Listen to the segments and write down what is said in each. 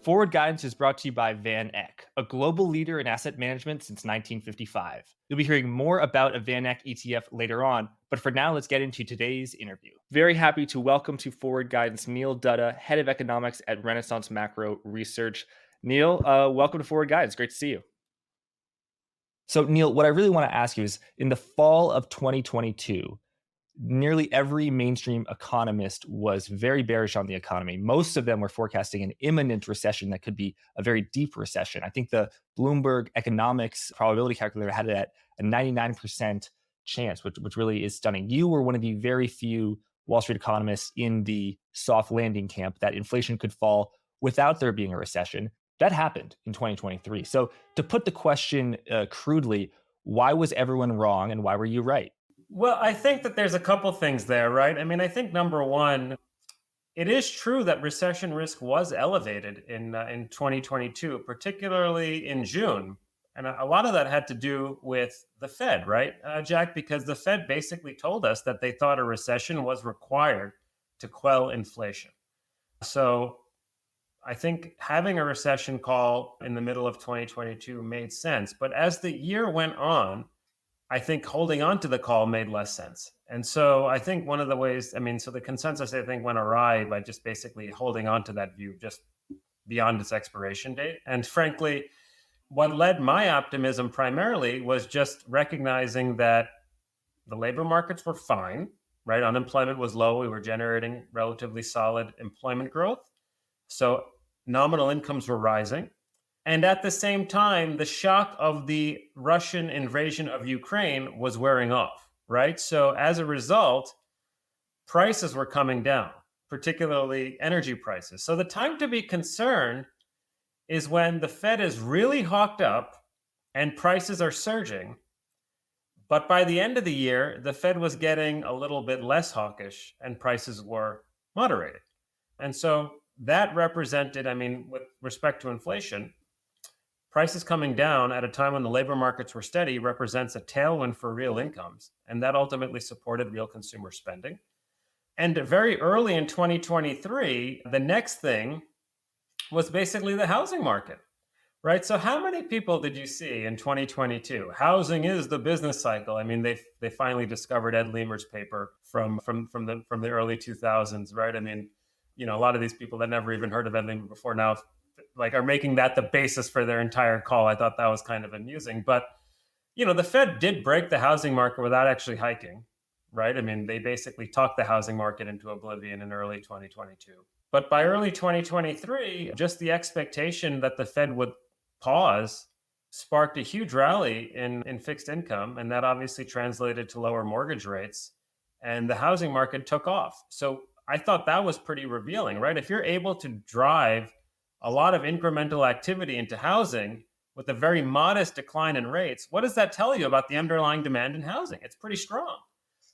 Forward Guidance is brought to you by VanEck, a global leader in asset management since 1955. You'll be hearing more about a VanEck ETF later on, but for now, let's get into today's interview. Very happy to welcome to Forward Guidance Neil Dutta, Head of Economics at Renaissance Macro Research. Neil, welcome to Forward Guidance. Great to see you. So, Neil, what I really want to ask you is in the fall of 2022, nearly every mainstream economist was very bearish on the economy. Most of them were forecasting an imminent recession that could be a very deep recession. I think the Bloomberg economics probability calculator had it at a 99% chance, which really is stunning. You were one of the very few Wall Street economists in the soft landing camp that inflation could fall without there being a recession. That happened in 2023. So, to put the question crudely, why was everyone wrong and why were you right? Well, I think that there's a couple things there, right? I mean, I think number one, it is true that recession risk was elevated in 2022, particularly in June, and a lot of that had to do with the Fed, right, Jack? Because the Fed basically told us that they thought a recession was required to quell inflation. So I think having a recession call in the middle of 2022 made sense, but as the year went on, I think holding on to the call made less sense. And so I think one of the ways, so the consensus I think went awry by just basically holding on to that view just beyond its expiration date. And frankly, what led my optimism primarily was just recognizing that the labor markets were fine, right? Unemployment was low. We were generating relatively solid employment growth. So nominal incomes were rising. And at the same time, the shock of the Russian invasion of Ukraine was wearing off, right? So as a result, prices were coming down, particularly energy prices. So the time to be concerned is when the Fed is really hawked up and prices are surging. But by the end of the year, the Fed was getting a little bit less hawkish and prices were moderating. And so that represented, with respect to inflation, prices coming down at a time when the labor markets were steady represents a tailwind for real incomes, and that ultimately supported real consumer spending. And very early in 2023, the next thing was basically the housing market, right? So how many people did you see in 2022? Housing is the business cycle. I mean, they finally discovered Ed Lemer's paper from the early 2000s, right? A lot of these people that never even heard of Ed Lemer before now are making that the basis for their entire call. I thought that was kind of amusing. But, the Fed did break the housing market without actually hiking, right? They basically talked the housing market into oblivion in early 2022. But by early 2023, just the expectation that the Fed would pause sparked a huge rally in fixed income. And that obviously translated to lower mortgage rates. And the housing market took off. So I thought that was pretty revealing, right? If you're able to drive a lot of incremental activity into housing with a very modest decline in rates, what does that tell you about the underlying demand in housing? It's pretty strong.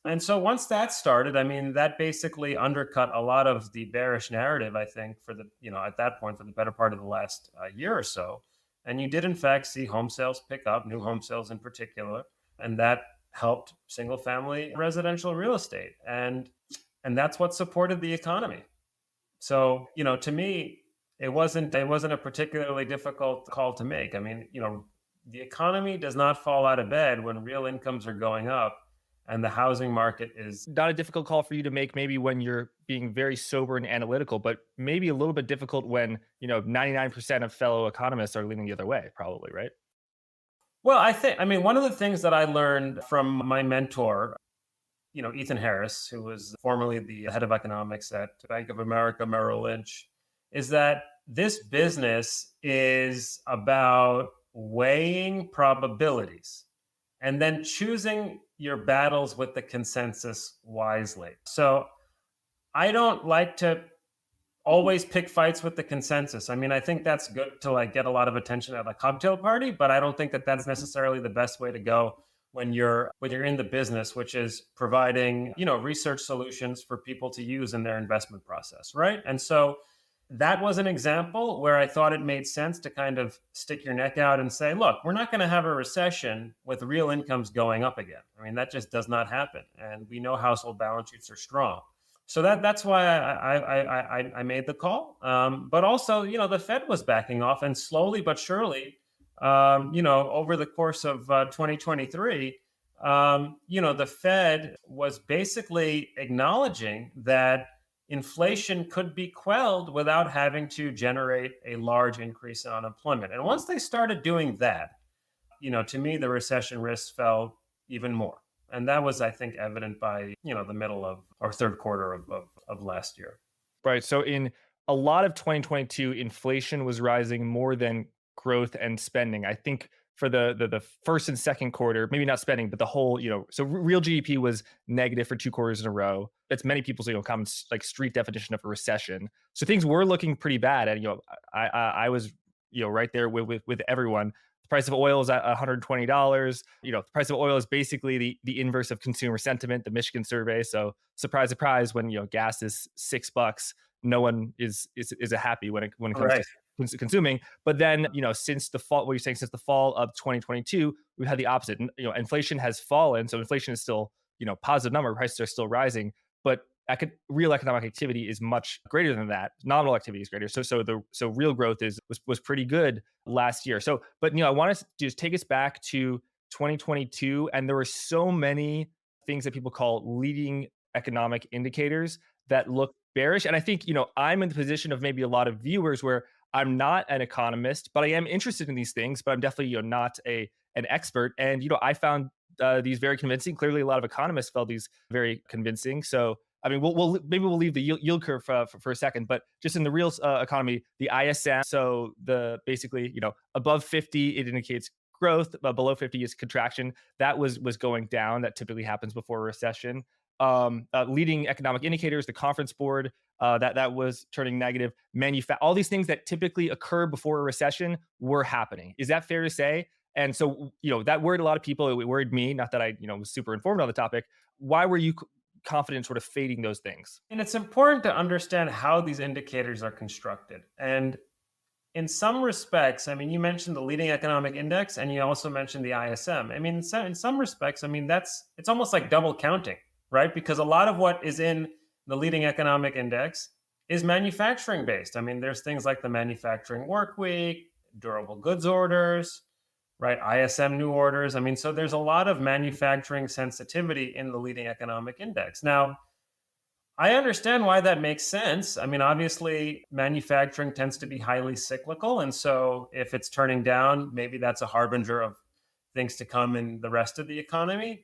And so once that started, that basically undercut a lot of the bearish narrative, I think, at that point, for the better part of the last year or so. And you did, in fact, see home sales pick up, new home sales in particular, and that helped single family residential real estate. And that's what supported the economy. So, to me, it wasn't a particularly difficult call to make. The economy does not fall out of bed when real incomes are going up and the housing market is Not a difficult call for you to make maybe when you're being very sober and analytical, but maybe a little bit difficult when, 99% of fellow economists are leaning the other way, probably, right? well, one of the things that I learned from my mentor, Ethan Harris, who was formerly the head of economics at Bank of America Merrill Lynch, is that this business is about weighing probabilities and then choosing your battles with the consensus wisely. So I don't like to always pick fights with the consensus. I think that's good to get a lot of attention at a cocktail party, but I don't think that that's necessarily the best way to go when you're in the business, which is providing, research solutions for people to use in their investment process, right? And so that was an example where I thought it made sense to kind of stick your neck out and say, look, we're not going to have a recession with real incomes going up again. That just does not happen. And we know household balance sheets are strong. So that's why I made the call. But also, the Fed was backing off, and slowly but surely, over the course of 2023, the Fed was basically acknowledging that inflation could be quelled without having to generate a large increase in unemployment. And once they started doing that, to me, the recession risk fell even more. And that was, I think, evident by, the middle of or third quarter of last year. Right. So in a lot of 2022, inflation was rising more than growth and spending. I think for the first and second quarter, maybe not spending, but the whole, so real GDP was negative for 2 quarters in a row. That's many people's, common like street definition of a recession. So things were looking pretty bad. And I was, right there with everyone. The price of oil is at $120. The price of oil is basically the inverse of consumer sentiment, the Michigan survey. So surprise, surprise, when gas is $6, no one is a happy when it comes to Right. consuming. But then since the fall, what you're saying, since the fall of 2022, we've had the opposite. Inflation has fallen, so inflation is still positive number. Prices are still rising, but real economic activity is much greater than that. Nominal activity is greater. So real growth was pretty good last year. So, but I want to just take us back to 2022, and there were so many things that people call leading economic indicators that look bearish. And I think I'm in the position of maybe a lot of viewers where I'm not an economist, but I am interested in these things. But I'm definitely not an expert. And I found these very convincing. Clearly, a lot of economists felt these very convincing. So I mean, we'll leave the yield curve for a second, but just in the real economy, the ISM. So the basically, above 50, it indicates growth. Below 50 is contraction. That was going down. That typically happens before a recession. Leading economic indicators, the Conference Board, that was turning negative. All these things that typically occur before a recession were happening. Is that fair to say? And so, that worried a lot of people. It worried me. Not that I, was super informed on the topic. Why were you confident sort of fading those things? And it's important to understand how these indicators are constructed. And in some respects, I mean, you mentioned the leading economic index and you also mentioned the ISM. I mean, in some respects, I mean, it's almost like double counting, right? Because a lot of what is in the leading economic index is manufacturing based. I mean, there's things like the manufacturing work week, durable goods orders, right? ISM new orders. I mean, so there's a lot of manufacturing sensitivity in the leading economic index. Now, I understand why that makes sense. I mean, obviously, manufacturing tends to be highly cyclical. And so if it's turning down, maybe that's a harbinger of things to come in the rest of the economy.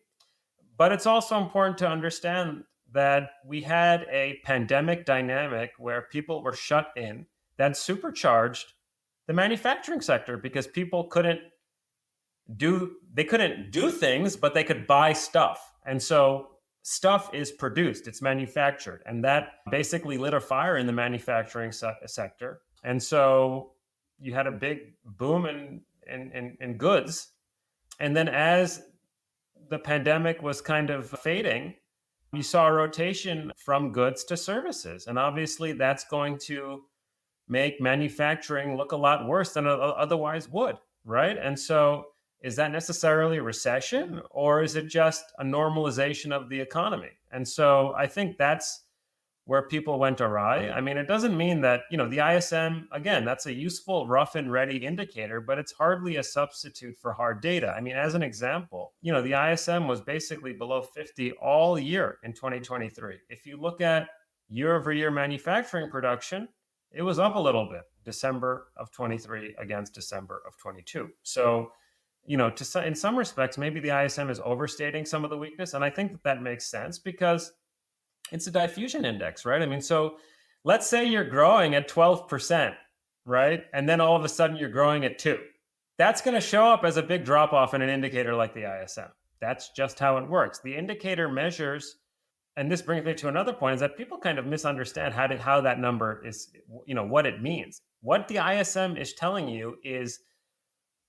But it's also important to understand that we had a pandemic dynamic where people were shut in that supercharged the manufacturing sector because people couldn't do things, but they could buy stuff. And so stuff is produced, it's manufactured, and that basically lit a fire in the manufacturing sector. And so you had a big boom in goods. And then as the pandemic was kind of fading, you saw a rotation from goods to services. And obviously that's going to make manufacturing look a lot worse than it otherwise would, right? And so, is that necessarily a recession or is it just a normalization of the economy? And so, I think that's where people went awry. I mean, it doesn't mean that, the ISM, again, that's a useful rough and ready indicator, but it's hardly a substitute for hard data. I mean, as an example, the ISM was basically below 50 all year in 2023. If you look at year over year manufacturing production, it was up a little bit, December of 23 against December of 22. So, in some respects, maybe the ISM is overstating some of the weakness. And I think that makes sense because it's a diffusion index, right? I mean, so let's say you're growing at 12%, right? And then all of a sudden you're growing at 2. That's going to show up as a big drop off in an indicator like the ISM. That's just how it works. The indicator measures, and this brings me to another point, is that people kind of misunderstand how that number is, what it means. What the ISM is telling you is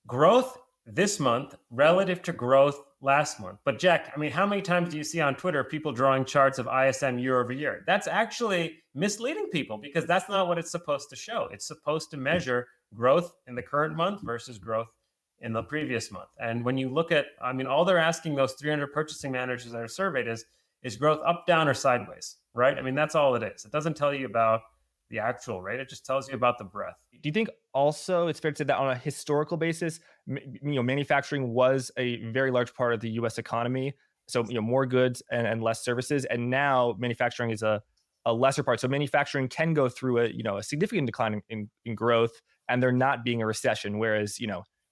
growth this month relative to growth last month. But Jack, I mean, how many times do you see on Twitter people drawing charts of ISM year over year? That's actually misleading people because that's not what it's supposed to show. It's supposed to measure growth in the current month versus growth in the previous month. And when you look at, I mean, all they're asking those 300 purchasing managers that are surveyed is growth up, down, or sideways? right? I mean, that's all it is. It doesn't tell you about the actual rate. It just tells you about the breadth. Do you think also it's fair to say that on a historical basis, manufacturing was a very large part of the U.S. economy? So more goods and less services, and now manufacturing is a lesser part. So manufacturing can go through a significant decline in growth, and there not being a recession. Whereas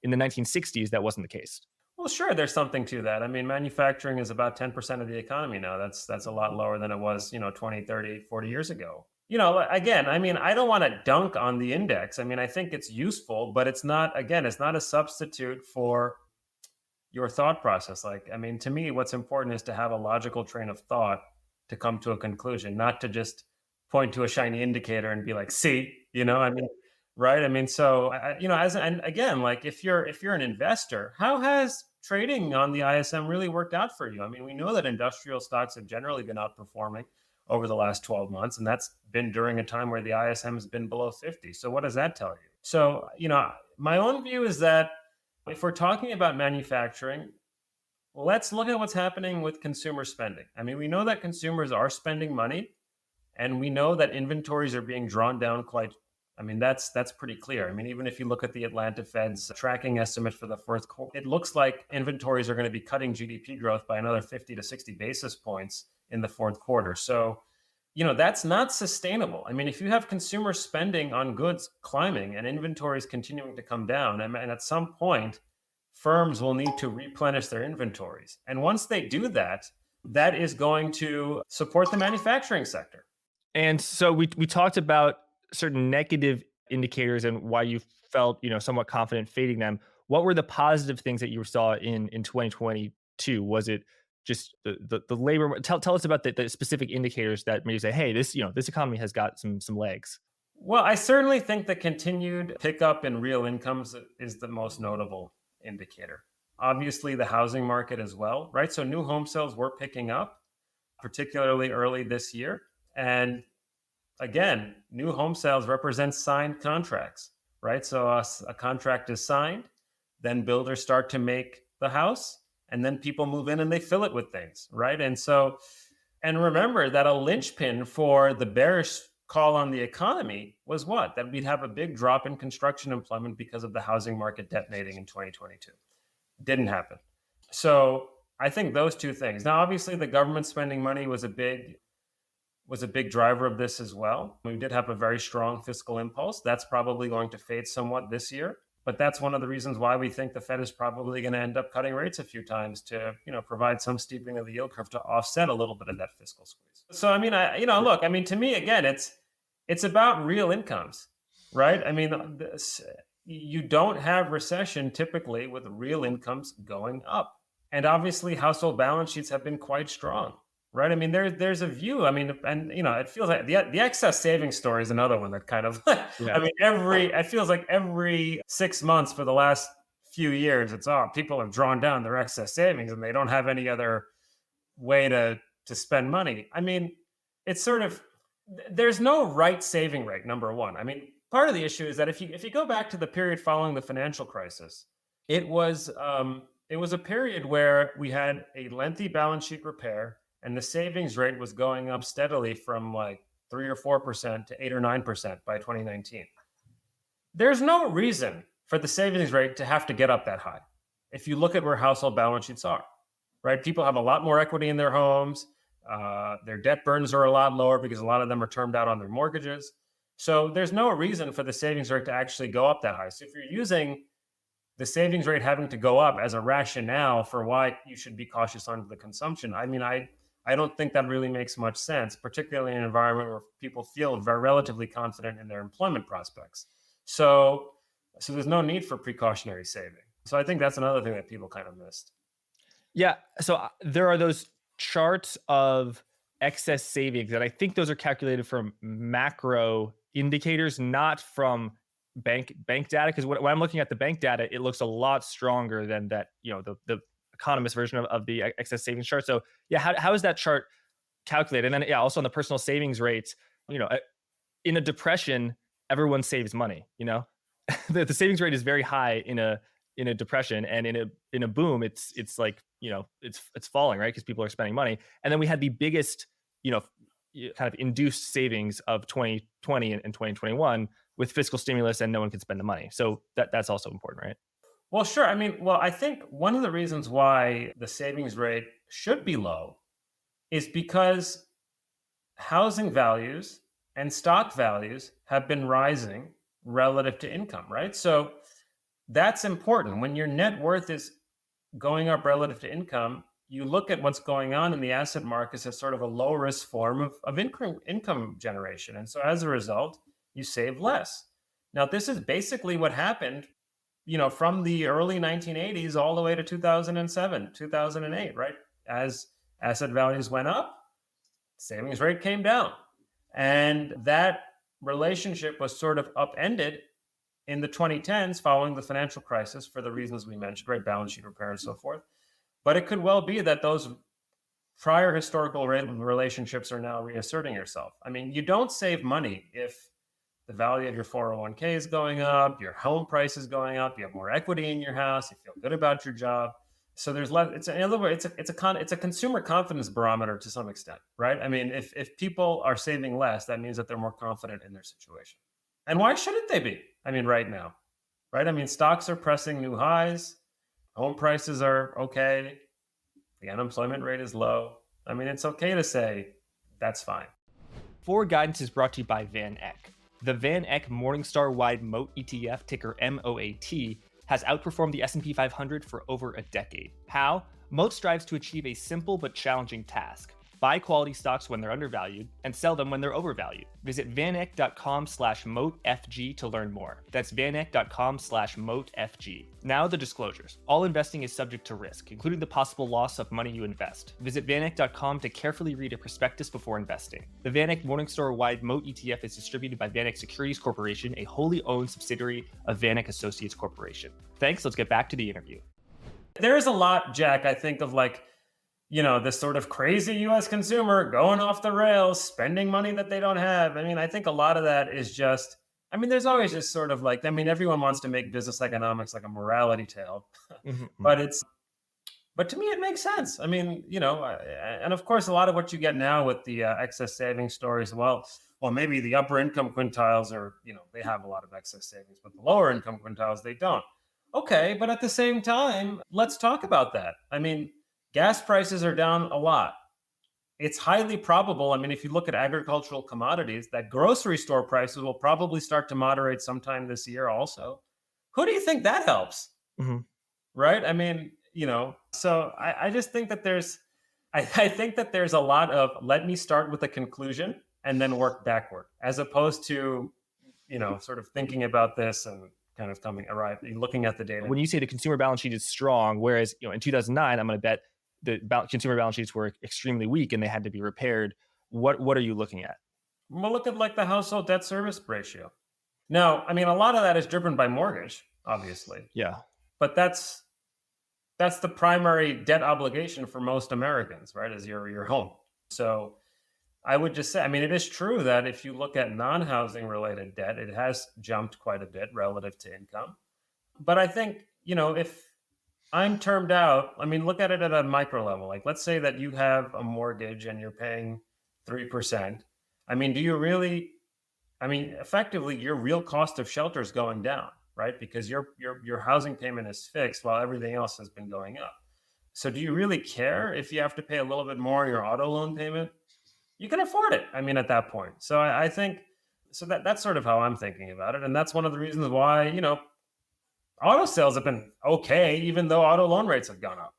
in the 1960s that wasn't the case. Well, sure, there's something to that. I mean, manufacturing is about 10% of the economy now. That's a lot lower than it was, 20, 30, 40 years ago. Again, I mean, I don't want to dunk on the index. I mean, I think it's useful, but it's not a substitute for your thought process. Like, I mean, to me, what's important is to have a logical train of thought to come to a conclusion, not to just point to a shiny indicator and be like, see, I mean, right? I mean, so and again, like if you're an investor, how has trading on the ISM really worked out for you? I mean, we know that industrial stocks have generally been outperforming over the last 12 months, and that's been during a time where the ISM has been below 50. So what does that tell you? So, my own view is that if we're talking about manufacturing, let's look at what's happening with consumer spending. I mean, we know that consumers are spending money, and we know that inventories are being drawn down quite. I mean, that's pretty clear. I mean, even if you look at the Atlanta Fed's tracking estimate for the fourth quarter, it looks like inventories are going to be cutting GDP growth by another 50 to 60 basis points in the fourth quarter. So, that's not sustainable. I mean, if you have consumer spending on goods climbing and inventories continuing to come down, and at some point, firms will need to replenish their inventories. And once they do that, that is going to support the manufacturing sector. And so we talked about certain negative indicators and why you felt somewhat confident fading them. What were the positive things that you saw in 2022? Was it just the labor? Tell us about the specific indicators that made you say, hey, this economy has got some legs. Well, I certainly think the continued pickup in real incomes is the most notable indicator. Obviously, the housing market as well, right? So new home sales were picking up, particularly early this year. And again, new home sales represent signed contracts, right? So a contract is signed, then builders start to make the house, and then people move in and they fill it with things, right? And remember that a linchpin for the bearish call on the economy was what? That we'd have a big drop in construction employment because of the housing market detonating in 2022. Didn't happen. So I think those two things. Now, obviously, the government spending money was a big driver of this as well. We did have a very strong fiscal impulse. That's probably going to fade somewhat this year. But that's one of the reasons why we think the Fed is probably going to end up cutting rates a few times to, provide some steepening of the yield curve to offset a little bit of that fiscal squeeze. So, I mean, look, I mean, to me, again, it's about real incomes, right? I mean, you don't have recession typically with real incomes going up. And obviously, household balance sheets have been quite strong. Right. I mean, there's a view. I mean, and it feels like the excess savings story is another one that kind of, Yeah. I mean, it feels like every 6 months for the last few years, people have drawn down their excess savings and they don't have any other way to spend money. I mean, it's sort of, there's no right saving rate, number one. I mean, part of the issue is that if you go back to the period following the financial crisis, it was a period where we had a lengthy balance sheet repair. And the savings rate was going up steadily from like 3 or 4% to 8 or 9% by 2019. There's no reason for the savings rate to have to get up that high. If you look at where household balance sheets are, right? People have a lot more equity in their homes. Their debt burdens are a lot lower because a lot of them are termed out on their mortgages. So there's no reason for the savings rate to actually go up that high. So if you're using the savings rate having to go up as a rationale for why you should be cautious on the consumption, I mean, I don't think that really makes much sense, particularly in an environment where people feel very relatively confident in their employment prospects. So there's no need for precautionary saving. So I think that's another thing that people kind of missed. Yeah. So there are those charts of excess savings, and I think those are calculated from macro indicators, not from bank data. Because when I'm looking at the bank data, it looks a lot stronger than that. The economist version of the excess savings chart. So yeah, how is that chart calculated? And then also on the personal savings rates, in a depression, everyone saves money. The savings rate is very high in a depression, and in a boom, it's like it's falling, right? Because people are spending money. And then we had the biggest kind of induced savings of 2020 and 2021 with fiscal stimulus, and no one could spend the money. So that's also important, right? Well, sure. I mean, well, I think one of the reasons why the savings rate should be low is because housing values and stock values have been rising relative to income, right? So that's important. When your net worth is going up relative to income, you look at what's going on in the asset markets as sort of a low risk form of income generation. And so as a result, you save less. Now, this is basically what happened, from the early 1980s all the way to 2007, 2008, right? As asset values went up, savings rate came down. And that relationship was sort of upended in the 2010s following the financial crisis for the reasons we mentioned, right? Balance sheet repair and so forth. But it could well be that those prior historical relationships are now reasserting yourself. I mean, you don't save money if the value of your 401k is going up, your home price is going up, you have more equity in your house, you feel good about your job. So there's less. It's in other words, it's a consumer confidence barometer to some extent, right? I mean, if people are saving less, that means that they're more confident in their situation. And why shouldn't they be? I mean, right now, right? I mean, stocks are pressing new highs, home prices are okay, the unemployment rate is low. I mean, it's okay to say that's fine. Forward guidance is brought to you by VanEck. The VanEck Morningstar Wide Moat ETF, ticker MOAT, has outperformed the S&P 500 for over a decade. How? Moat strives to achieve a simple but challenging task: buy quality stocks when they're undervalued and sell them when they're overvalued. Visit vaneck.com/moatfg to learn more. That's vaneck.com/moatfg. Now the disclosures. All investing is subject to risk, including the possible loss of money you invest. Visit vaneck.com to carefully read a prospectus before investing. The VanEck Morningstar Wide Moat ETF is distributed by VanEck Securities Corporation, a wholly owned subsidiary of VanEck Associates Corporation. Thanks. Let's get back to the interview. There is a lot, Jack, I think, of this sort of crazy US consumer going off the rails, spending money that they don't have. I mean, I think a lot of that is just, I mean, there's always just sort of like, I mean, everyone wants to make business economics like a morality tale, Mm-hmm. but to me, it makes sense. I mean, and of course, a lot of what you get now with the excess savings stories, well, maybe the upper income quintiles are, they have a lot of excess savings, but the lower income quintiles, they don't. Okay, but at the same time, let's talk about that. I mean, gas prices are down a lot. It's highly probable, I mean, if you look at agricultural commodities, that grocery store prices will probably start to moderate sometime this year also. Who do you think that helps? Mm-hmm. Right? I mean, so I just think that I think that there's a lot of let me start with a conclusion and then work backward, as opposed to, sort of thinking about this and kind of looking at the data. When you say the consumer balance sheet is strong, whereas in 2009, I'm going to bet the consumer balance sheets were extremely weak and they had to be repaired. What are you looking at? Well, look at like the household debt service ratio. Now, I mean, a lot of that is driven by mortgage, obviously. Yeah. But that's the primary debt obligation for most Americans, right? Is your home. So I would just say, I mean, it is true that if you look at non-housing related debt, it has jumped quite a bit relative to income. But I think, if I'm termed out, I mean, look at it at a micro level. Like, let's say that you have a mortgage and you're paying 3%. I mean, effectively, your real cost of shelter is going down, right? Because your housing payment is fixed while everything else has been going up. So do you really care if you have to pay a little bit more on your auto loan payment? You can afford it. I mean, at that point. So I think, so that's sort of how I'm thinking about it. And that's one of the reasons why, auto sales have been okay, even though auto loan rates have gone up.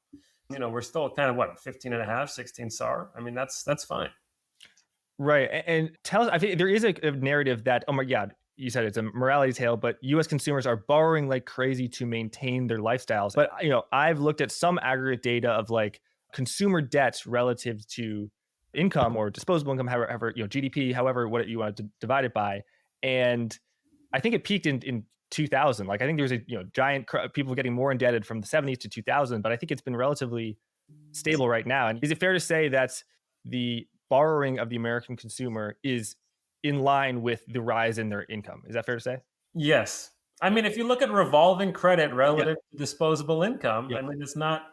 We're still kind of 15 and a half, 16 SAR. I mean, that's fine. Right. And tell us, I think there is a narrative that, oh my God, you said it's a morality tale, but US consumers are borrowing like crazy to maintain their lifestyles. But, I've looked at some aggregate data of like consumer debts relative to income or disposable income, however, GDP, however, what you want to divide it by. And I think it peaked in 2000. Like, I think there was a giant people getting more indebted from the 70s to 2000, but I think it's been relatively stable right now. And is it fair to say that the borrowing of the American consumer is in line with the rise in their income? Is that fair to say? Yes. I mean, if you look at revolving credit relative to disposable income, I mean, it's not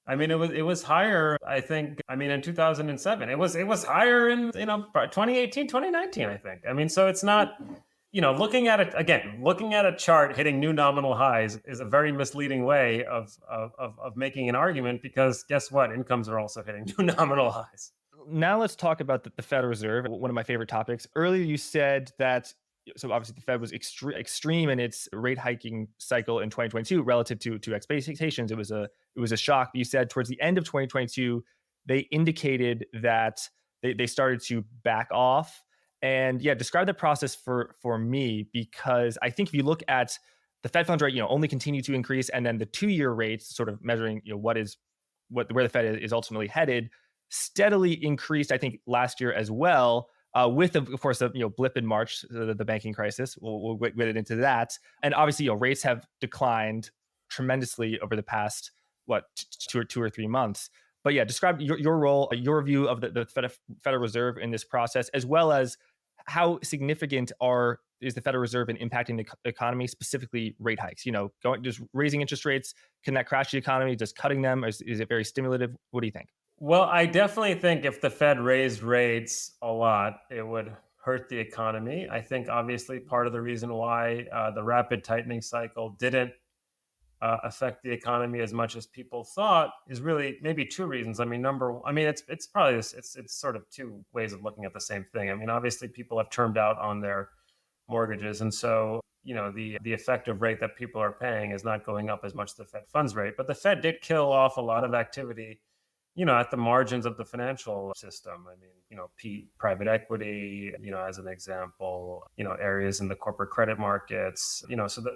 I mean, it was higher, I think. I mean, in 2007, it was higher in 2018, 2019, I think. I mean, so it's not, looking at it again, looking at a chart hitting new nominal highs is a very misleading way of making an argument, because guess what? Incomes are also hitting new nominal highs. Now let's talk about the Federal Reserve, one of my favorite topics. Earlier, you said that so obviously the Fed was extreme in its rate hiking cycle in 2022 relative to expectations. It was a shock. But you said towards the end of 2022, they indicated that they started to back off. And yeah, describe the process for me, because I think if you look at the Fed funds rate, only continue to increase, and then the 2-year rates, sort of measuring, where the Fed is ultimately headed, steadily increased, I think, last year as well, with, of course, a blip in March, the banking crisis. We'll get into that. And obviously, rates have declined tremendously over the past, 2 or 3 months. But yeah, describe your role, your view of the Federal Reserve in this process, as well as how significant is the Federal Reserve in impacting the economy, specifically rate hikes? Just raising interest rates, can that crash the economy? Just cutting them, is it very stimulative? What do you think? Well, I definitely think if the Fed raised rates a lot, it would hurt the economy. I think obviously part of the reason why the rapid tightening cycle didn't affect the economy as much as people thought is really maybe two reasons. I mean, it's probably this. It's sort of two ways of looking at the same thing. I mean, obviously people have termed out on their mortgages, and so the effective rate that people are paying is not going up as much as the Fed funds rate. But the Fed did kill off a lot of activity, at the margins of the financial system. I mean, private equity, as an example, areas in the corporate credit markets, so that,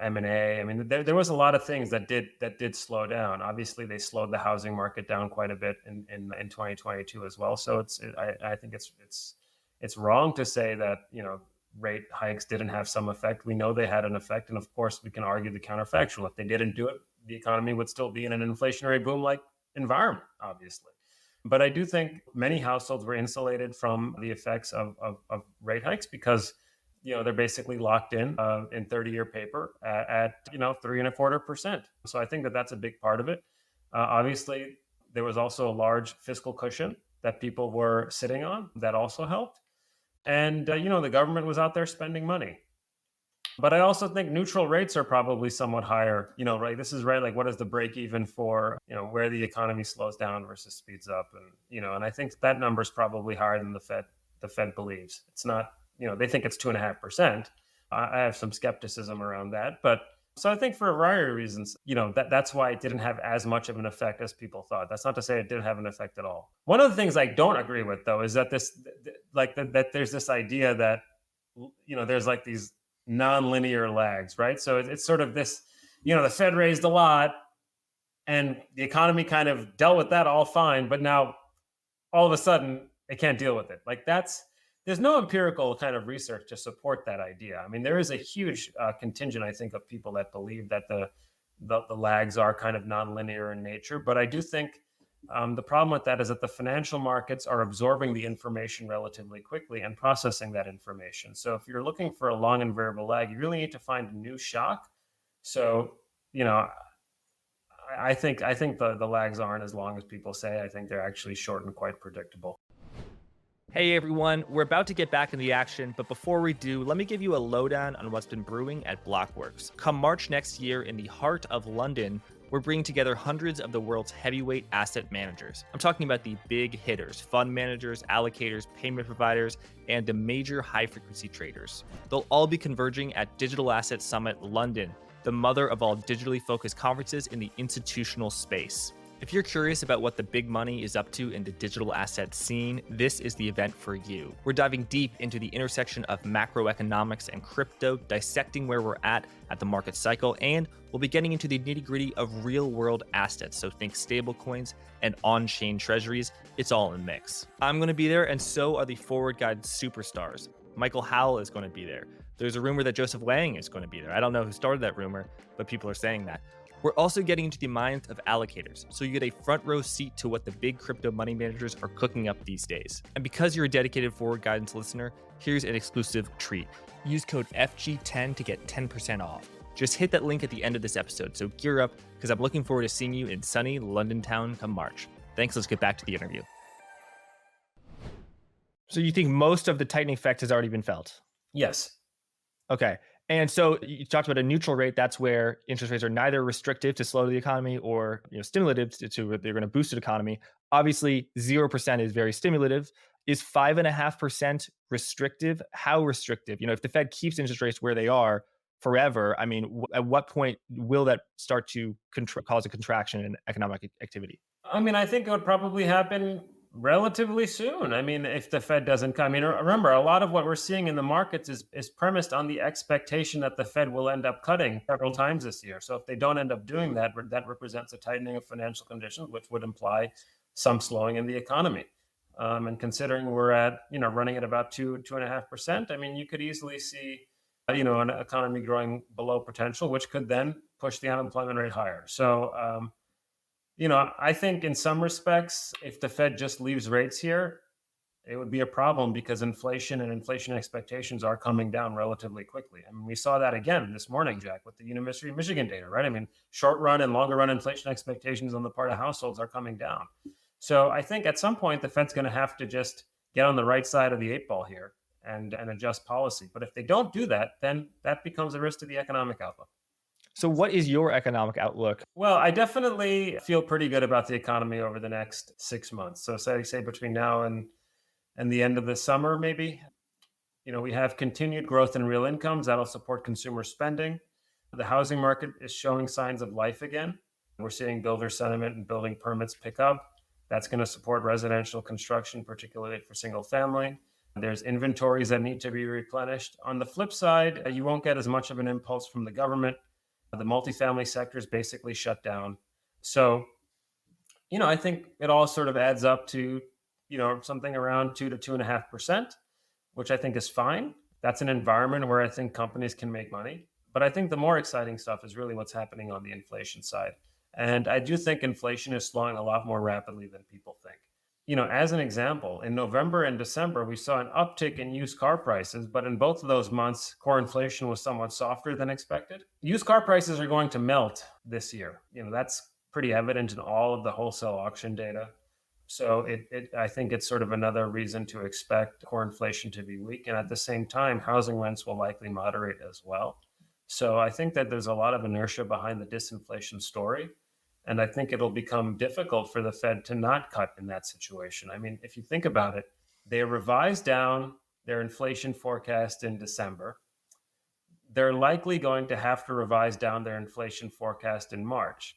M&A. I mean, there was a lot of things that did slow down. Obviously, they slowed the housing market down quite a bit in 2022 as well. So I think it's wrong to say that, rate hikes didn't have some effect. We know they had an effect. And of course, we can argue the counterfactual. If they didn't do it, the economy would still be in an inflationary boom like environment, obviously. But I do think many households were insulated from the effects of rate hikes, because they're basically locked in 30-year paper at 3.25%. So I think that that's a big part of it. Obviously, there was also a large fiscal cushion that people were sitting on that also helped. And the government was out there spending money. But I also think neutral rates are probably somewhat higher. Right? This is right. Like, what is the break even for where the economy slows down versus speeds up, and I think that number is probably higher than the Fed believes. It's not. They think it's 2.5%. I have some skepticism around that, but so I think for a variety of reasons, that's why it didn't have as much of an effect as people thought. That's not to say it didn't have an effect at all. One of the things I don't agree with, though, is that that there's this idea that there's like these nonlinear lags, right? So it's sort of this, the Fed raised a lot and the economy kind of dealt with that all fine, but now all of a sudden it can't deal with it. There's no empirical kind of research to support that idea. I mean, there is a huge contingent, I think, of people that believe that the lags are kind of nonlinear in nature. But I do think the problem with that is that the financial markets are absorbing the information relatively quickly and processing that information. So if you're looking for a long and variable lag, you really need to find a new shock. So, I think the lags aren't as long as people say. I think they're actually short and quite predictable. Hey everyone, we're about to get back in the action, but before we do, let me give you a lowdown on what's been brewing at Blockworks. Come March next year, in the heart of London, we're bringing together hundreds of the world's heavyweight asset managers. I'm talking about the big hitters, fund managers, allocators, payment providers, and the major high-frequency traders. They'll all be converging at Digital Asset Summit London, the mother of all digitally focused conferences in the institutional space. If you're curious about what the big money is up to in the digital asset scene, this is the event for you. We're diving deep into the intersection of macroeconomics and crypto, dissecting where we're at the market cycle, and we'll be getting into the nitty-gritty of real-world assets, so think stablecoins and on-chain treasuries. It's all in the mix. I'm going to be there, and so are the forward guide superstars. Michael Howell is going to be there. There's a rumor that Joseph Lang is going to be there. I don't know who started that rumor, but people are saying that. We're also getting into the minds of allocators, so you get a front row seat to what the big crypto money managers are cooking up these days. And because you're a dedicated Forward Guidance listener, here's an exclusive treat. Use code FG10 to get 10% off. just hit that link at the end of this episode. So gear up, because I'm looking forward to seeing you in sunny London town come March. Thanks. Let's get back to the interview. So you think most of the tightening effect has already been felt? Yes. Okay. And so you talked about a neutral rate. That's where interest rates are neither restrictive to slow the economy or stimulative to they're going to boost the economy. Obviously, 0% is very stimulative. Is 5.5% restrictive? How restrictive? If the Fed keeps interest rates where they are forever, I mean, at what point will that start to cause a contraction in economic activity? I mean, I think it would probably happen relatively soon. I mean, if the Fed doesn't come, I mean, remember, a lot of what we're seeing in the markets is premised on the expectation that the Fed will end up cutting several times this year. So if they don't end up doing that, that represents a tightening of financial conditions, which would imply some slowing in the economy. And considering we're at, running at about 2.5%, I mean, you could easily see, an economy growing below potential, which could then push the unemployment rate higher. So, I think in some respects, if the Fed just leaves rates here, it would be a problem because inflation and inflation expectations are coming down relatively quickly. I mean, we saw that again this morning, Jack, with the University of Michigan data, right? I mean, short run and longer run inflation expectations on the part of households are coming down. So I think at some point, the Fed's going to have to just get on the right side of the eight ball here and adjust policy. But if they don't do that, then that becomes a risk to the economic outlook. So what is your economic outlook? Well, I definitely feel pretty good about the economy over the next 6 months. So say between now and the end of the summer, maybe. We have continued growth in real incomes that'll support consumer spending. The housing market is showing signs of life again. We're seeing builder sentiment and building permits pick up. That's going to support residential construction, particularly for single family. There's inventories that need to be replenished. On the flip side, you won't get as much of an impulse from the government. The multifamily sector is basically shut down. So, I think it all sort of adds up to, something around 2 to 2.5%, which I think is fine. That's an environment where I think companies can make money. But I think the more exciting stuff is really what's happening on the inflation side. And I do think inflation is slowing a lot more rapidly than people think. As an example, in November and December, we saw an uptick in used car prices, but in both of those months, core inflation was somewhat softer than expected. Used car prices are going to melt this year. That's pretty evident in all of the wholesale auction data. So I think it's sort of another reason to expect core inflation to be weak. And at the same time, housing rents will likely moderate as well. So I think that there's a lot of inertia behind the disinflation story. And I think it'll become difficult for the Fed to not cut in that situation. I mean, if you think about it, they revised down their inflation forecast in December. They're likely going to have to revise down their inflation forecast in March.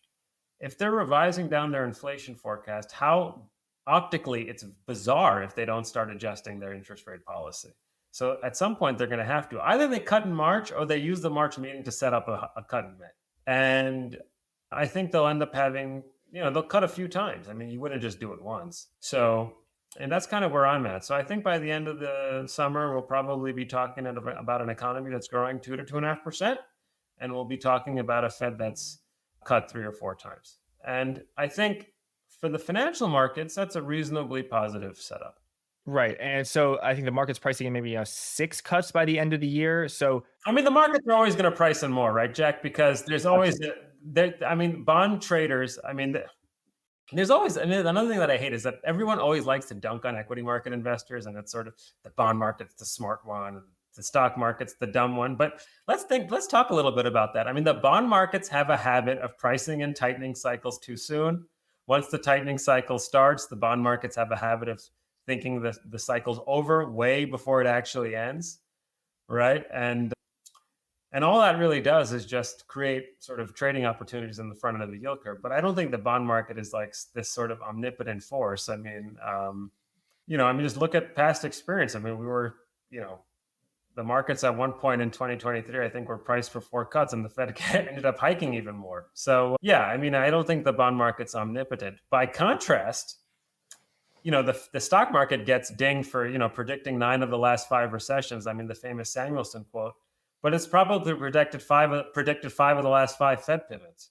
If they're revising down their inflation forecast, how optically it's bizarre if they don't start adjusting their interest rate policy. So at some point, they're going to have to. Either they cut in March or they use the March meeting to set up a cut in May. And I think they'll end up having, they'll cut a few times. I mean, you wouldn't just do it once. So, and that's kind of where I'm at. So I think by the end of the summer, we'll probably be talking about an economy that's growing 2 to 2.5%. And we'll be talking about a Fed that's cut 3 or 4 times. And I think for the financial markets, that's a reasonably positive setup. Right. And so I think the market's pricing in maybe 6 cuts by the end of the year. So I mean, the markets are always going to price in more, right, Jack? Because there's always, bond traders, there's always another thing that I hate is that everyone always likes to dunk on equity market investors, and it's sort of the bond market's the smart one, the stock market's the dumb one. But let's talk a little bit about that. I mean, the bond markets have a habit of pricing in tightening cycles too soon. Once the tightening cycle starts, the bond markets have a habit of thinking the cycle's over way before it actually ends, right? And all that really does is just create sort of trading opportunities in the front end of the yield curve. But I don't think the bond market is like this sort of omnipotent force. Just look at past experience. I mean, we were, the markets at one point in 2023, I think were priced for 4 cuts and the Fed ended up hiking even more. So yeah, I don't think the bond market's omnipotent. By contrast, the stock market gets dinged for, predicting 9 of the last 5 recessions. I mean, the famous Samuelson quote. But it's probably predicted 5 of the last 5 Fed pivots.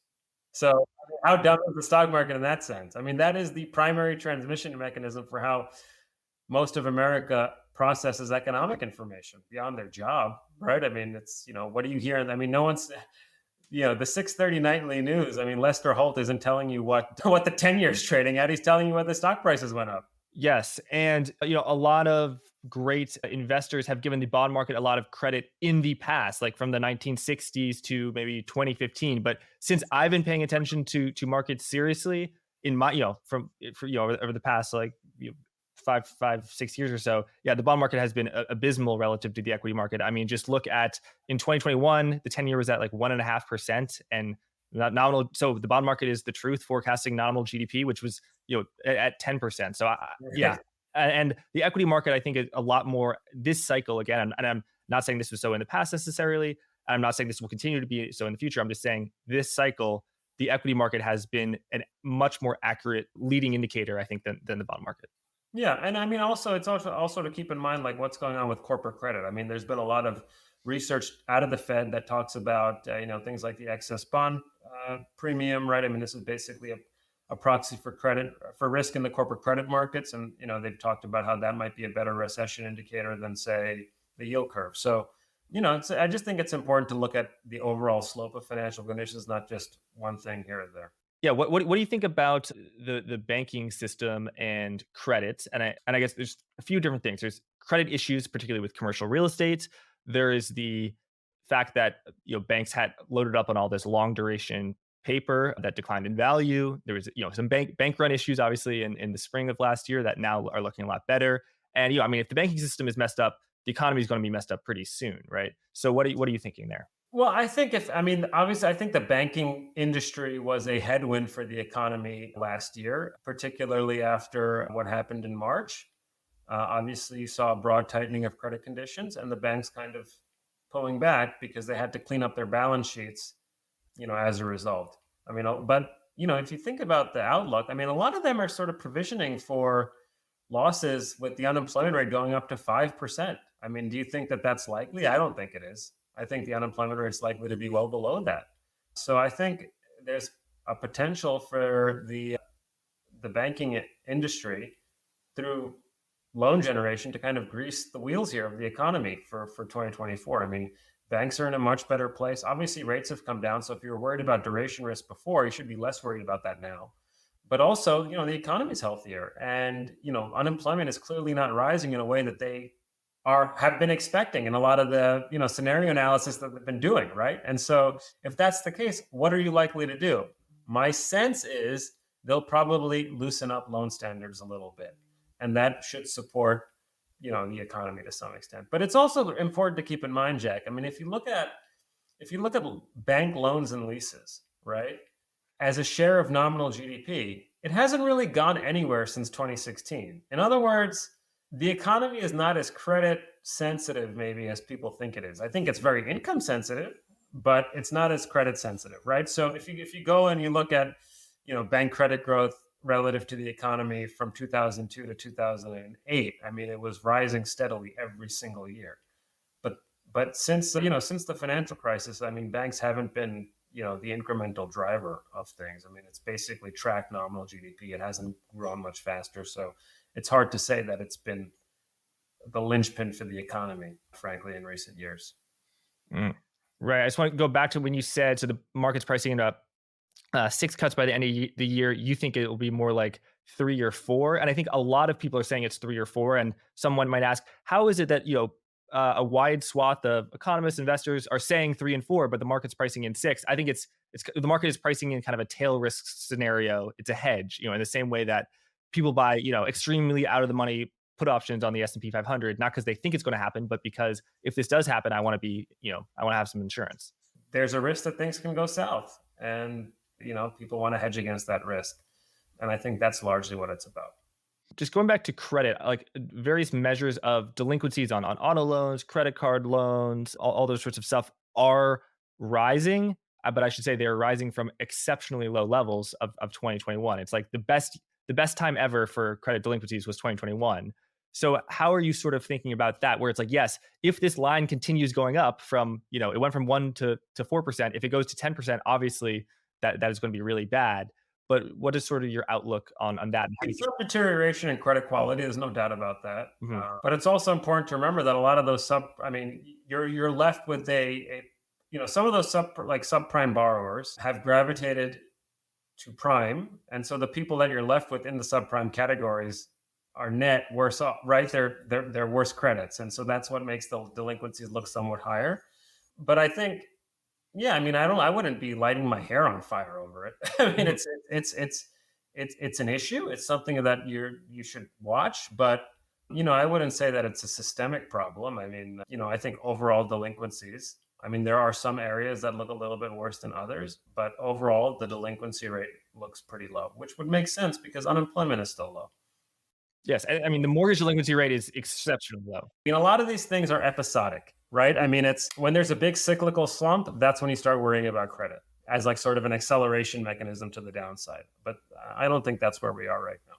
So how dumb is the stock market in that sense? I mean, that is the primary transmission mechanism for how most of America processes economic information beyond their job, right? I mean, it's, what do you hear? I mean, the 6:30 nightly news. I mean, Lester Holt isn't telling you what what the 10 year is trading at. He's telling you what the stock prices went up. Yes, and a lot of great investors have given the bond market a lot of credit in the past, like from the 1960s to maybe 2015. But since I've been paying attention to markets seriously in my, from for over the past like 6 years or so, yeah, the bond market has been abysmal relative to the equity market. I mean, just look at in 2021, the 10 year was at like 1.5%, and nominal. So the bond market is the truth, forecasting nominal GDP, which was at 10%. So yeah, Right. and the equity market I think is a lot more this cycle again. And I'm not saying this was so in the past necessarily. I'm not saying this will continue to be so in the future. I'm just saying this cycle, the equity market has been a much more accurate leading indicator, I think, than the bond market. Yeah, and I mean, also it's also to keep in mind like what's going on with corporate credit. I mean, there's been a lot of research out of the Fed that talks about things like the excess bond premium, right? I mean, this is basically a proxy for credit for risk in the corporate credit markets, and they've talked about how that might be a better recession indicator than say the yield curve. So I just think it's important to look at the overall slope of financial conditions, not just one thing here or there. Yeah, what do you think about the banking system and credit? And I guess there's a few different things. There's credit issues, particularly with commercial real estate. There is the fact that banks had loaded up on all this long duration paper that declined in value. There was some bank run issues, obviously, in the spring of last year that now are looking a lot better. And I mean, if the banking system is messed up, the economy is going to be messed up pretty soon, right? So what are you thinking there? Well, I mean, obviously, I think the banking industry was a headwind for the economy last year, particularly after what happened in March. Obviously, you saw a broad tightening of credit conditions and the banks kind of pulling back because they had to clean up their balance sheets, as a result. I mean, but, if you think about the outlook, I mean, a lot of them are sort of provisioning for losses with the unemployment rate going up to 5%. I mean, do you think that that's likely? I don't think it is. I think the unemployment rate is likely to be well below that. So I think there's a potential for the banking industry through loan generation to kind of grease the wheels here of the economy for 2024. I mean, banks are in a much better place. Obviously, rates have come down. So if you were worried about duration risk before, you should be less worried about that now. But also, the economy is healthier, and unemployment is clearly not rising in a way that they have been expecting in a lot of the scenario analysis that they've been doing, right? And so, if that's the case, what are you likely to do? My sense is they'll probably loosen up loan standards a little bit, and that should support the economy to some extent. But it's also important to keep in mind, Jack. I mean, if you look at bank loans and leases, right, as a share of nominal GDP, it hasn't really gone anywhere since 2016. In other words, the economy is not as credit sensitive maybe as people think it is. I think it's very income sensitive, but it's not as credit sensitive, right? So if you go and you look at bank credit growth relative to the economy from 2002 to 2008, I mean it was rising steadily every single year. But since the financial crisis, I mean banks haven't been the incremental driver of things. I mean it's basically tracked nominal GDP. It hasn't grown much faster, so it's hard to say that it's been the linchpin for the economy, frankly, in recent years. Mm. Right. I just want to go back to when you said so the market's pricing it up 6 cuts by the end of the year. You think it will be more like 3 or 4, and I think a lot of people are saying it's 3 or 4. And someone might ask, how is it that a wide swath of economists, investors are saying 3 and 4, but the market's pricing in 6? I think it's the market is pricing in kind of a tail risk scenario. It's a hedge, in the same way that people buy extremely out of the money put options on the S&P 500, not because they think it's going to happen, but because if this does happen, I want to be, I want to have some insurance. There's a risk that things can go south, and people want to hedge against that risk, and I think that's largely what it's about. Just going back to credit, like various measures of delinquencies on auto loans, credit card loans, all those sorts of stuff are rising. But I should say they're rising from exceptionally low levels of 2021. It's like the best time ever for credit delinquencies was 2021. So how are you sort of thinking about that? Where it's like, yes, if this line continues going up from, it went from 1 to 4%. If it goes to 10%, obviously that is going to be really bad. But what is sort of your outlook on that? Some deterioration in credit quality, there's no doubt about that. Mhm. But it's also important to remember that a lot of those I mean, you're left with a some of those subprime borrowers have gravitated to prime, and so the people that you're left with in the subprime categories are net worse off, right? They're worse credits, and so that's what makes the delinquencies look somewhat higher. But I think, yeah, I mean, I wouldn't be lighting my hair on fire over it. I mean, Mhm. it's an issue. It's something that you should watch, but I wouldn't say that it's a systemic problem. I mean, I think overall delinquencies. I mean, there are some areas that look a little bit worse than others, but overall the delinquency rate looks pretty low, which would make sense because unemployment is still low. Yes, I mean, the mortgage delinquency rate is exceptionally low. A lot of these things are episodic, right? I mean, it's when there's a big cyclical slump, that's when you start worrying about credit as like sort of an acceleration mechanism to the downside. But I don't think that's where we are right now.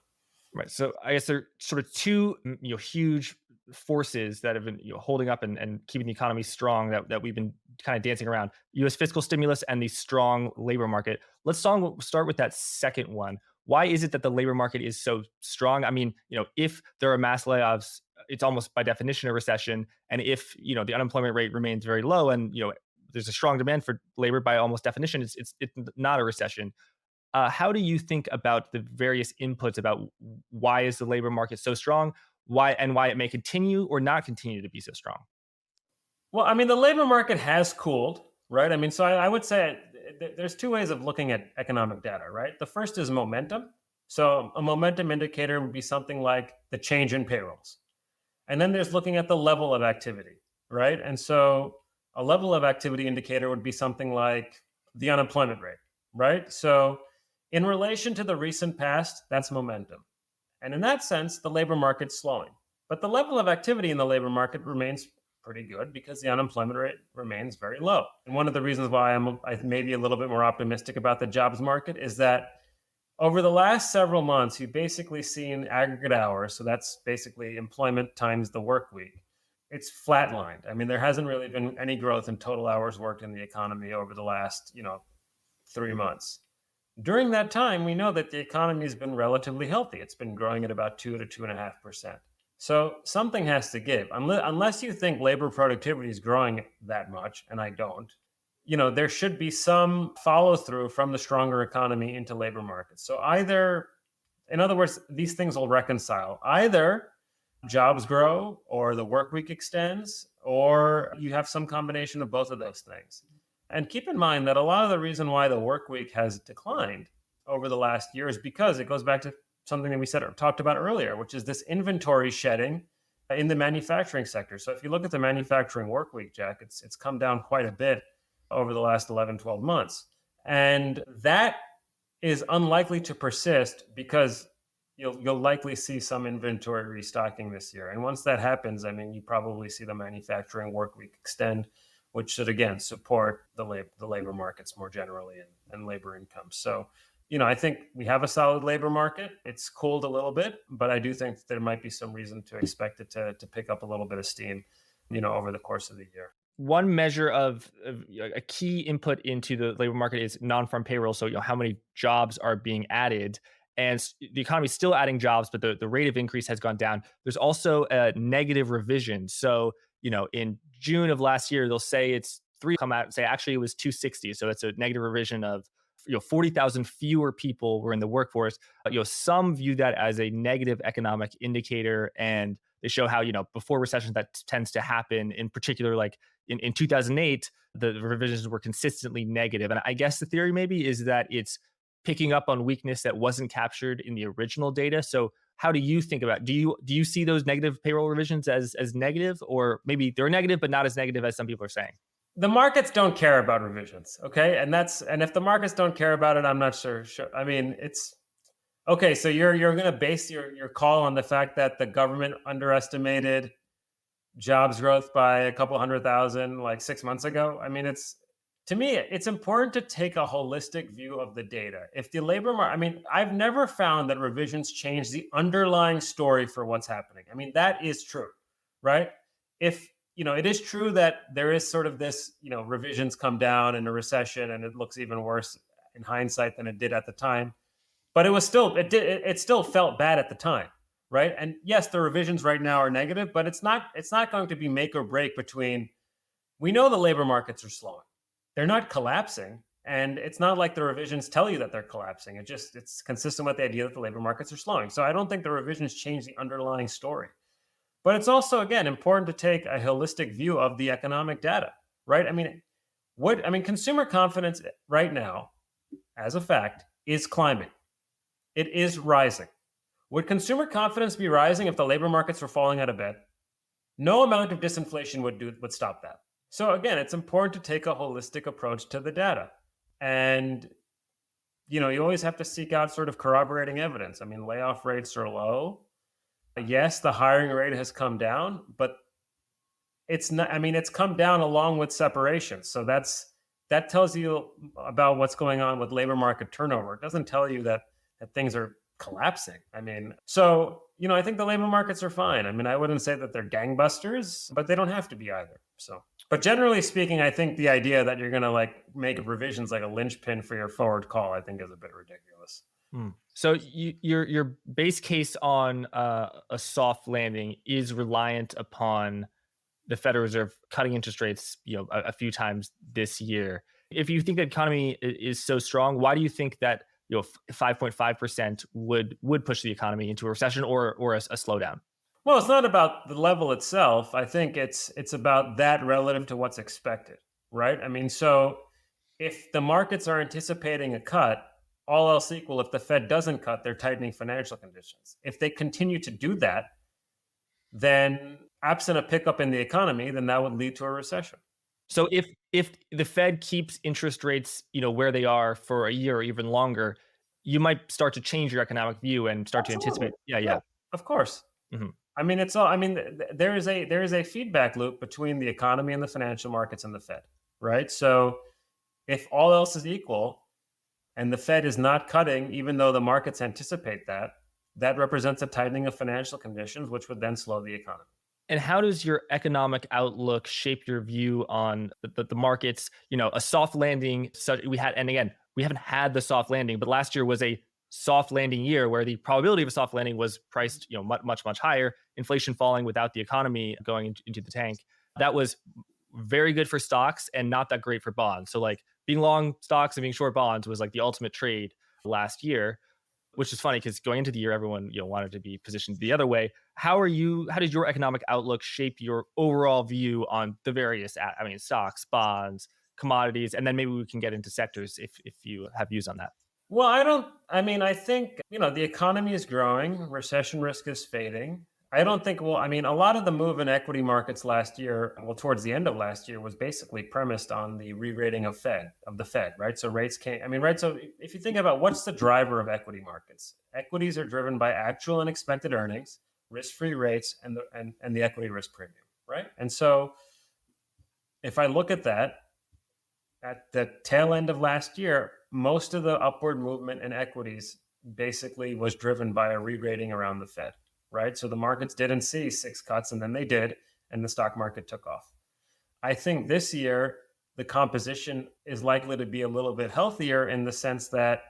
Right. So I guess there are sort of two, huge forces that have been holding up and keeping the economy strong that we've been kind of dancing around: U.S. fiscal stimulus and the strong labor market. Start with that second one. Why is it that the labor market is so strong? I mean, if there are mass layoffs, it's almost by definition a recession. And if the unemployment rate remains very low, and there's a strong demand for labor, by almost definition, it's not a recession. How do you think about the various inputs about why is the labor market so strong, why it may continue or not continue to be so strong? Well, I mean, the labor market has cooled, right? I mean, so I would say there's two ways of looking at economic data, right? The first is momentum. So a momentum indicator would be something like the change in payrolls. And then there's looking at the level of activity, right? And so a level of activity indicator would be something like the unemployment rate, right? So in relation to the recent past, that's momentum. And in that sense, the labor market's slowing. But the level of activity in the labor market remains pretty good because the unemployment rate remains very low. And one of the reasons why I may be a little bit more optimistic about the jobs market is that over the last several months, you've basically seen aggregate hours. So that's basically employment times the work week. It's flatlined. I mean, there hasn't really been any growth in total hours worked in the economy over the last, 3 months. During that time, we know that the economy has been relatively healthy. It's been growing at about 2 to 2.5%. So something has to give. Unless you think labor productivity is growing that much, and I don't, there should be some follow through from the stronger economy into labor markets. So either, in other words, these things will reconcile. Either jobs grow or the work week extends, or you have some combination of both of those things. And keep in mind that a lot of the reason why the work week has declined over the last year is because it goes back to something that we said or talked about earlier, which is this inventory shedding in the manufacturing sector. So if you look at the manufacturing work week, Jack, it's come down quite a bit over the last 11, 12 months. And that is unlikely to persist because you'll likely see some inventory restocking this year. And once that happens, I mean, you probably see the manufacturing work week extend, which should again support the labor markets more generally and labor incomes. So, I think we have a solid labor market. It's cooled a little bit, but I do think there might be some reason to expect it to pick up a little bit of steam, over the course of the year. One measure of a key input into the labor market is non-farm payroll. So, how many jobs are being added, and the economy is still adding jobs, but the rate of increase has gone down. There's also a negative revision. So, in June of last year, they'll say it's three, come out and say actually it was 260. So that's a negative revision of 40,000 fewer people were in the workforce. Some view that as a negative economic indicator, and they show how before recessions that tends to happen. In particular, like in 2008, the revisions were consistently negative. And I guess the theory maybe is that it's picking up on weakness that wasn't captured in the original data. So how do you think about, do you see those negative payroll revisions as negative, or maybe they're negative but not as negative as some people are saying? The markets don't care about revisions, okay? And if the markets don't care about it, I'm not sure. I mean, it's okay. So you're going to base your call on the fact that the government underestimated jobs growth by a couple 100,000 like 6 months ago. I mean, to me, it's important to take a holistic view of the data. If the labor market, I mean, I've never found that revisions change the underlying story for what's happening. I mean, that is true, right? If it is true that there is sort of this, revisions come down in a recession and it looks even worse in hindsight than it did at the time. But it still felt bad at the time, right? And yes, the revisions right now are negative, but it's not going to be make or break between, we know the labor markets are slowing, they're not collapsing. And it's not like the revisions tell you that they're collapsing. It's consistent with the idea that the labor markets are slowing. So I don't think the revisions change the underlying story. But it's also, again, important to take a holistic view of the economic data, right? Consumer confidence right now, as a fact, is climbing. It is rising. Would consumer confidence be rising if the labor markets were falling out of bed? No amount of disinflation would stop that. So again, it's important to take a holistic approach to the data. And you always have to seek out sort of corroborating evidence. I mean, layoff rates are low. Yes, the hiring rate has come down, but it's not, it's come down along with separation. So that tells you about what's going on with labor market turnover. It doesn't tell you that things are collapsing. I think the labor markets are fine. I wouldn't say that they're gangbusters, but they don't have to be either. But generally speaking, I think the idea that you're going to make revisions like a linchpin for your forward call, I think is a bit ridiculous. So your base case on a soft landing is reliant upon the Federal Reserve cutting interest rates, a few times this year. If you think the economy is so strong, why do you think that 5.5% would push the economy into a recession or a slowdown? Well, it's not about the level itself. I think it's about that relative to what's expected, right? So if the markets are anticipating a cut, all else equal, if the Fed doesn't cut, they're tightening financial conditions. If they continue to do that, then absent a pickup in the economy, then that would lead to a recession. So if the Fed keeps interest rates, where they are for a year or even longer, you might start to change your economic view and start to anticipate. Yeah. Of course. Mm-hmm. There is a feedback loop between the economy and the financial markets and the Fed, right? So if all else is equal and the Fed is not cutting, even though the markets anticipate that represents a tightening of financial conditions, which would then slow the economy. And how does your economic outlook shape your view on the markets? A soft landing. We haven't had the soft landing, but last year was a soft landing year where the probability of a soft landing was priced, much higher. Inflation falling without the economy going into the tank. That was very good for stocks and not that great for bonds. So being long stocks and being short bonds was the ultimate trade last year, which is funny because going into the year, everyone wanted to be positioned the other way. How does your economic outlook shape your overall view on the various, stocks, bonds, commodities, and then maybe we can get into sectors if you have views on that. Well, I think, the economy is growing, recession risk is fading. I don't think, a lot of the move in equity markets last year, towards the end of last year, was basically premised on the re-rating of the Fed, right? So rates so if you think about what's the driver of equity markets, equities are driven by actual and expected earnings, risk-free rates, and the equity risk premium, right? And so if I look at that, at the tail end of last year, most of the upward movement in equities basically was driven by a re-rating around the Fed, right? So the markets didn't see 6 cuts, and then they did, and the stock market took off. I think this year, the composition is likely to be a little bit healthier in the sense that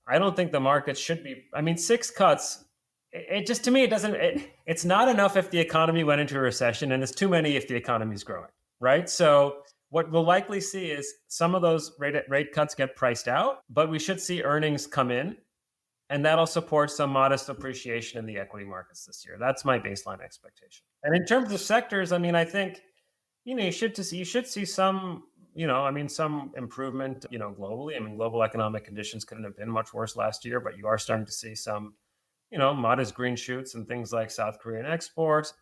I don't think the market should be, 6 cuts, to me, it's not enough if the economy went into a recession, and it's too many if the economy is growing, right? So what we'll likely see is some of those rate cuts get priced out, but we should see earnings come in, and that'll support some modest appreciation in the equity markets this year. That's my baseline expectation. And in terms of sectors, I think you should see some some improvement globally. Global economic conditions couldn't have been much worse last year, but you are starting to see some modest green shoots and things like South Korean exports,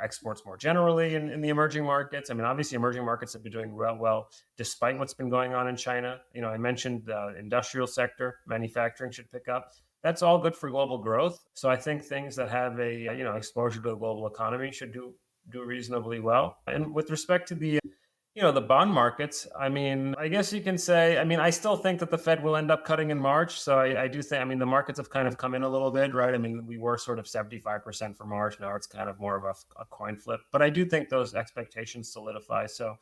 exports more generally in the emerging markets. Obviously emerging markets have been doing well despite what's been going on in China. I mentioned the industrial sector, manufacturing should pick up. That's all good for global growth. So I think things that have a exposure to the global economy should do reasonably well. And with respect to the the bond markets, I guess you can say, I still think that the Fed will end up cutting in March. So I do think, the markets have kind of come in a little bit, right? We were sort of 75% for March. Now it's kind of more of a coin flip. But I do think those expectations solidify. So,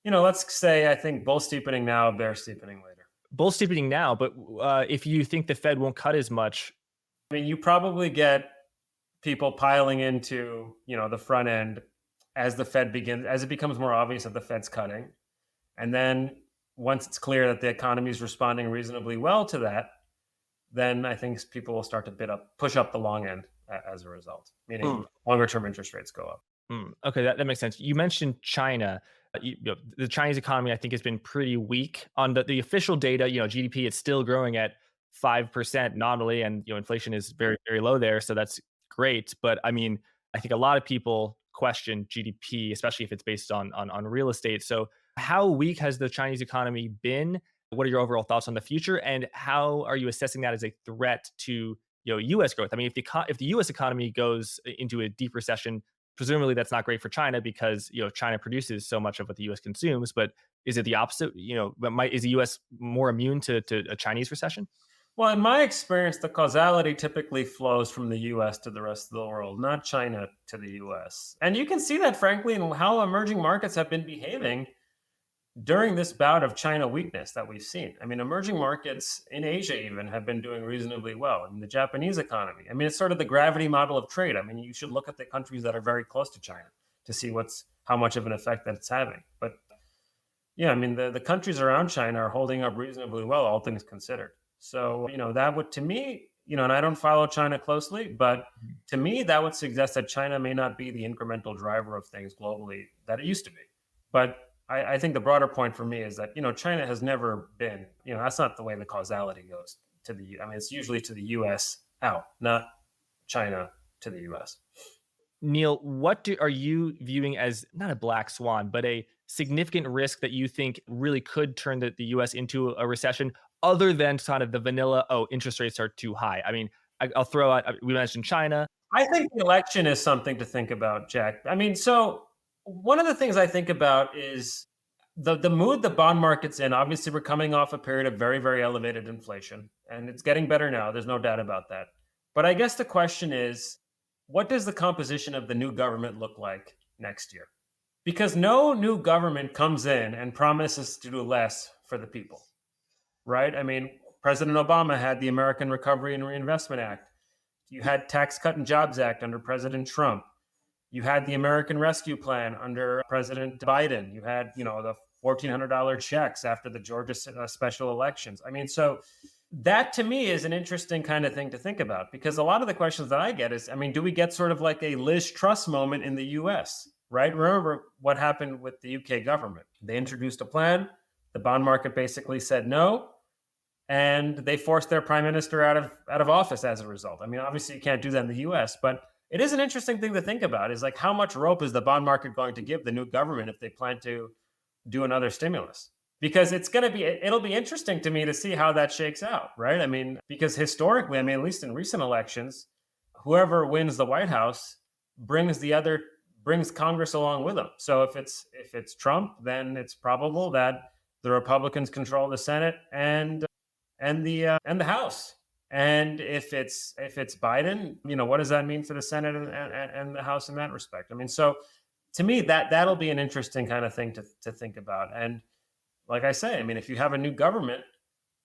let's say I think bull steepening now, bear steepening later. Bull steepening now, but if you think the Fed won't cut as much. You probably get people piling into, the front end as it becomes more obvious that the Fed's cutting. And then once it's clear that the economy is responding reasonably well to that, then I think people will start to push up the long end as a result, meaning longer term interest rates go up. Okay, that makes sense. You mentioned China. The Chinese economy, I think, has been pretty weak on the official data. GDP is still growing at 5% nominally, and inflation is very very low there. So that's great. But I mean, I think a lot of people question GDP, especially if it's based on real estate. So how weak has the Chinese economy been? What are your overall thoughts on the future, and how are you assessing that as a threat to U.S. growth? I mean, if the U.S. economy goes into a deep recession, presumably that's not great for China because China produces so much of what the U.S. consumes. But is it the opposite? Is the U.S. more immune to a Chinese recession? Well, in my experience, the causality typically flows from the US to the rest of the world, not China to the US. And you can see that, frankly, in how emerging markets have been behaving during this bout of China weakness that we've seen. I mean, emerging markets in Asia even have been doing reasonably well. In the Japanese economy, I mean, it's sort of the gravity model of trade. I mean, you should look at the countries that are very close to China to see how much of an effect that it's having. But yeah, I mean, the countries around China are holding up reasonably well, all things considered. So, that would, to me, and I don't follow China closely, but to me, that would suggest that China may not be the incremental driver of things globally that it used to be. But I think the broader point for me is that, China has never been, that's not the way the causality goes I mean, it's usually to the US out, not China to the US. Neil, are you viewing as not a black swan, but a significant risk that you think really could turn the US into a recession, other than kind of the vanilla, oh, interest rates are too high? I mean, I'll throw out, we mentioned China. I think the election is something to think about, Jack. I mean, so one of the things I think about is the mood the bond market's in. Obviously, we're coming off a period of very, very elevated inflation, and it's getting better now. There's no doubt about that. But I guess the question is, what does the composition of the new government look like next year? Because no new government comes in and promises to do less for the people, right? I mean, President Obama had the American Recovery and Reinvestment Act. You had Tax Cut and Jobs Act under President Trump. You had the American Rescue Plan under President Biden. You had, the $1,400 checks after the Georgia special elections. I mean, so that to me is an interesting kind of thing to think about, because a lot of the questions that I get is, I mean, do we get sort of like a Liz Truss moment in the US, right? Remember what happened with the UK government. They introduced a plan. The bond market basically said no, and they forced their prime minister out of office as a result. I mean, obviously you can't do that in the US, but it is an interesting thing to think about, is like, how much rope is the bond market going to give the new government if they plan to do another stimulus? Because it'll be interesting to me to see how that shakes out, right? I mean, because historically, I mean, at least in recent elections, whoever wins the White House brings Congress along with them. So if it's Trump, then it's probable that the Republicans control the Senate and the House. And if it's Biden, what does that mean for the Senate and the House in that respect? I mean, so to me, that'll be an interesting kind of thing to think about. And like I say, I mean, if you have a new government,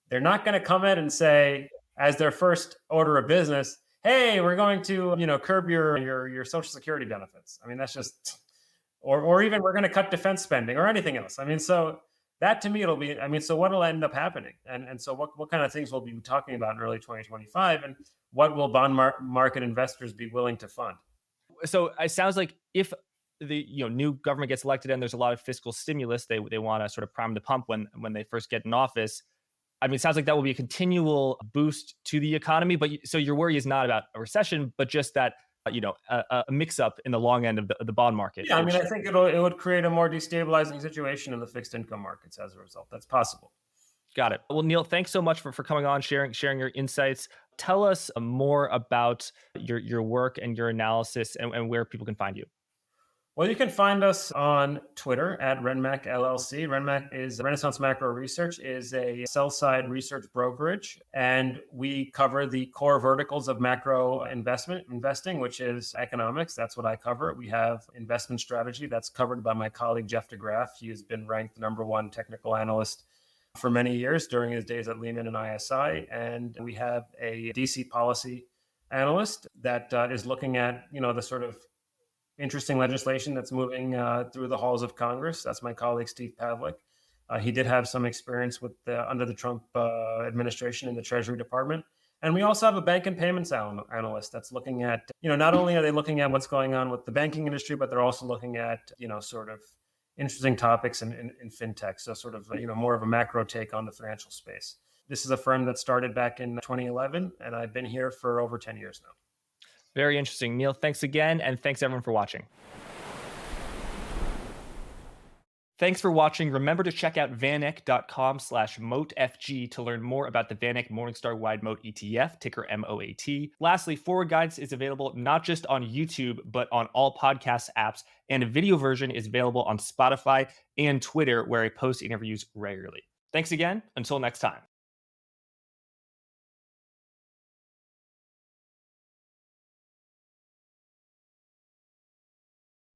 they're not going to come in and say, as their first order of business, hey, we're going to curb your Social Security benefits. I mean, that's just, or even we're going to cut defense spending or anything else. I mean, so that to me, it'll be, I mean, so what will end up happening? And so what kind of things we'll be talking about in early 2025, and what will bond market investors be willing to fund? So it sounds like if the new government gets elected and there's a lot of fiscal stimulus, they want to sort of prime the pump when they first get in office. I mean, it sounds like that will be a continual boost to the economy. But so your worry is not about a recession, but just that a mix up in the long end of the bond market. Yeah, I mean, I think it would create a more destabilizing situation in the fixed income markets as a result. That's possible. Got it. Well, Neil, thanks so much for coming on, sharing your insights. Tell us more about your work and your analysis, and where people can find you. Well, you can find us on Twitter at RenMac LLC. RenMac is Renaissance Macro Research, is a sell-side research brokerage, and we cover the core verticals of macro investing, which is economics. That's what I cover. We have investment strategy that's covered by my colleague Jeff DeGraff. He has been ranked the #1 technical analyst for many years during his days at Lehman and ISI, and we have a DC policy analyst that is looking at the sort of interesting legislation that's moving through the halls of Congress. That's my colleague, Steve Pavlik. He did have some experience with under the Trump administration in the Treasury Department. And we also have a bank and payments analyst that's looking at, not only are they looking at what's going on with the banking industry, but they're also looking at, sort of interesting topics in fintech. So sort of, more of a macro take on the financial space. This is a firm that started back in 2011, and I've been here for over 10 years now. Very interesting. Neil, thanks again, and thanks everyone for watching. Thanks for watching. Remember to check out vaneck.com/moatfg to learn more about the VanEck Morningstar Wide Moat ETF, ticker MOAT. Lastly, Forward Guidance is available not just on YouTube, but on all podcast apps, and a video version is available on Spotify and Twitter, where I post interviews regularly. Thanks again. Until next time.